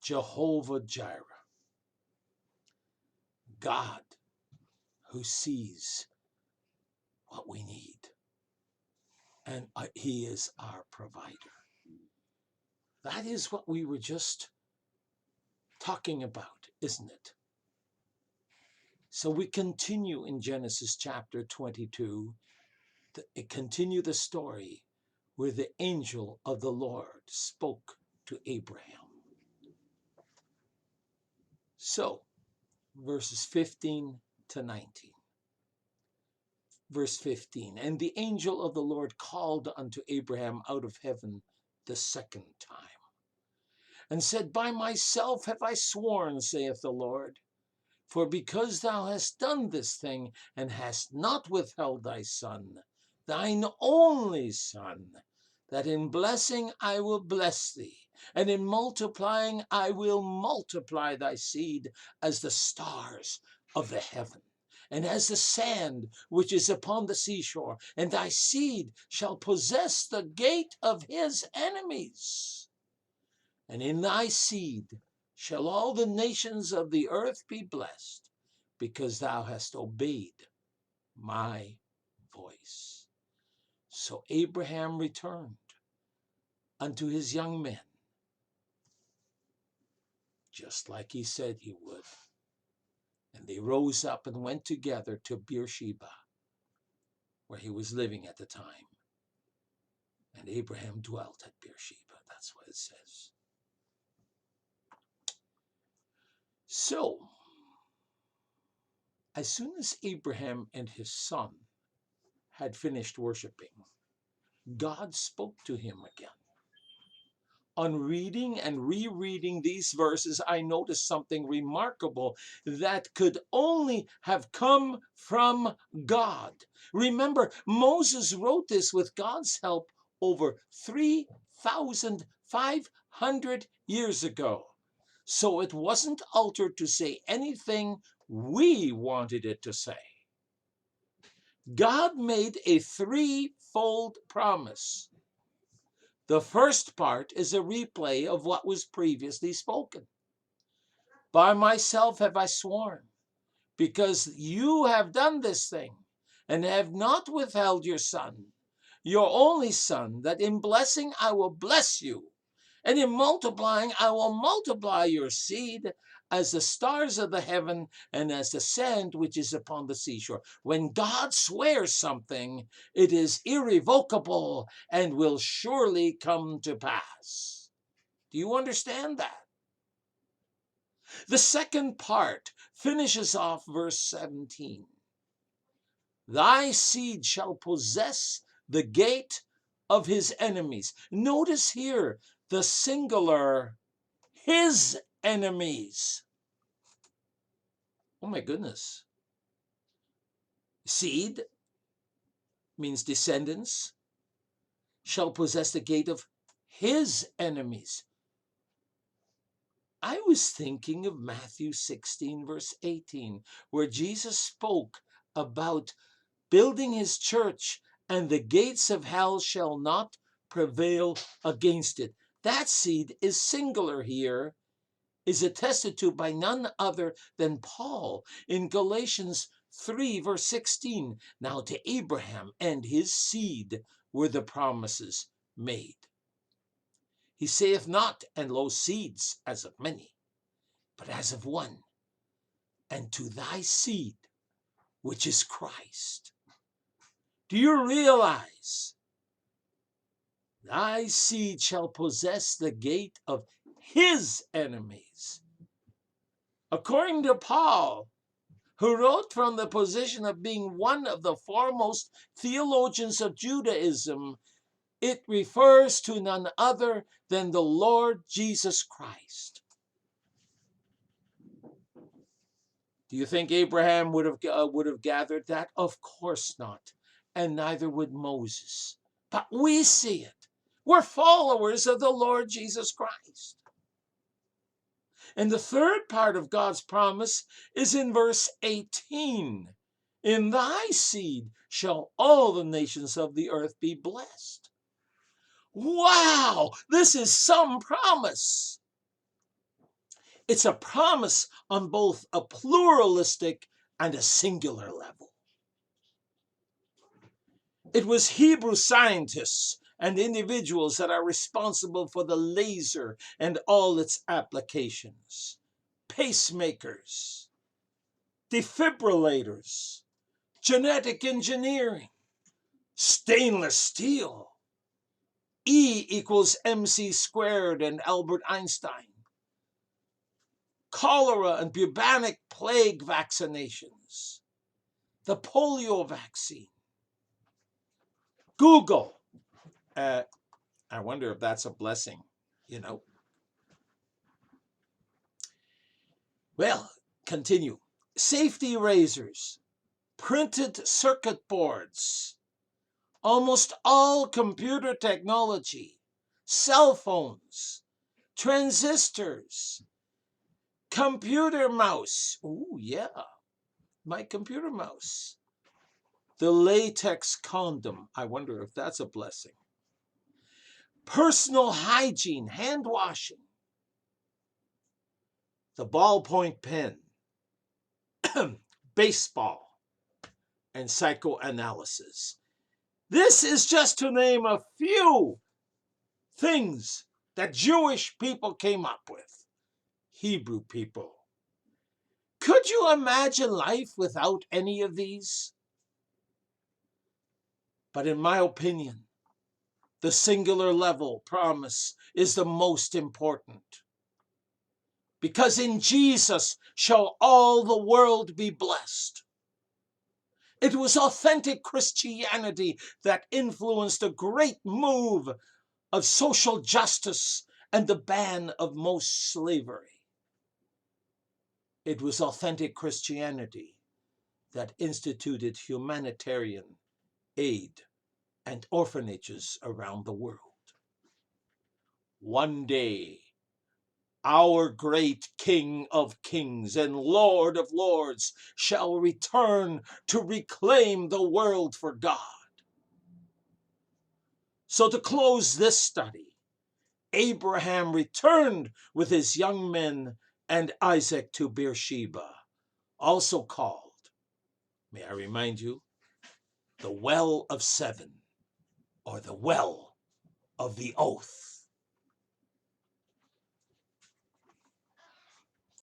Jehovah Jireh, God who sees what we need, and He is our provider. That is what we were just talking about, isn't it? So we continue in Genesis chapter 22, continue the story where the angel of the Lord spoke to Abraham. So, verses 15 to 19. Verse 15, and the angel of the Lord called unto Abraham out of heaven the second time, and said, By myself have I sworn, saith the Lord, for because thou hast done this thing, and hast not withheld thy son, thine only son, that in blessing I will bless thee, and in multiplying I will multiply thy seed as the stars of the heaven, and as the sand which is upon the seashore, and thy seed shall possess the gate of his enemies. And in thy seed shall all the nations of the earth be blessed, because thou hast obeyed my voice. So Abraham returned unto his young men, just like he said he would. And they rose up and went together to Beersheba, where he was living at the time. And Abraham dwelt at Beersheba. That's what it says. So, as soon as Abraham and his son had finished worshiping, God spoke to him again. On reading and rereading these verses, I noticed something remarkable that could only have come from God. Remember, Moses wrote this with God's help over 3,500 years ago. So it wasn't altered to say anything we wanted it to say. God made a threefold promise. The first part is a replay of what was previously spoken. By myself have I sworn, because you have done this thing, and have not withheld your son, your only son, that in blessing I will bless you, and in multiplying I will multiply your seed as the stars of the heaven and as the sand which is upon the seashore. When God swears something, it is irrevocable and will surely come to pass. Do you understand that? The second part finishes off verse 17. Thy seed shall possess the gate of his enemies. Notice here the singular, his enemies. Oh my goodness. Seed means descendants, shall possess the gate of his enemies. I was thinking of Matthew 16, verse 18, where Jesus spoke about building his church, and the gates of hell shall not prevail against it. That seed is singular here, is attested to by none other than Paul in Galatians 3, verse 16. Now to Abraham and his seed were the promises made. He saith not, and lo, seeds as of many, but as of one, and to thy seed, which is Christ. Do you realize? Thy seed shall possess the gate of his enemies. According to Paul, who wrote from the position of being one of the foremost theologians of Judaism, it refers to none other than the Lord Jesus Christ. Do you think Abraham would have gathered that? Of course not, and neither would Moses. But we see it. We're followers of the Lord Jesus Christ. And the third part of God's promise is in verse 18. In thy seed shall all the nations of the earth be blessed. Wow, this is some promise. It's a promise on both a pluralistic and a singular level. It was Hebrew scientists and individuals that are responsible for the laser and all its applications. Pacemakers, defibrillators, genetic engineering, stainless steel, E equals mc squared and Albert Einstein, cholera and bubonic plague vaccinations, the polio vaccine, Google. I wonder if that's a blessing, you know. Well, continue. Safety razors, printed circuit boards, almost all computer technology, cell phones, transistors, computer mouse. Oh, yeah, my computer mouse. The latex condom. I wonder if that's a blessing. Personal hygiene, hand washing. The ballpoint pen, baseball, and psychoanalysis. This is just to name a few things that Jewish people came up with. Hebrew people. Could you imagine life without any of these? But in my opinion, the singular level promise is the most important. Because in Jesus shall all the world be blessed. It was authentic Christianity that influenced a great move of social justice and the ban of most slavery. It was authentic Christianity that instituted humanitarian aid and orphanages around the world. One day, our great King of Kings and Lord of Lords shall return to reclaim the world for God. So to close this study, Abraham returned with his young men and Isaac to Beersheba, also called, may I remind you, the Well of Seven, or the Well of the Oath.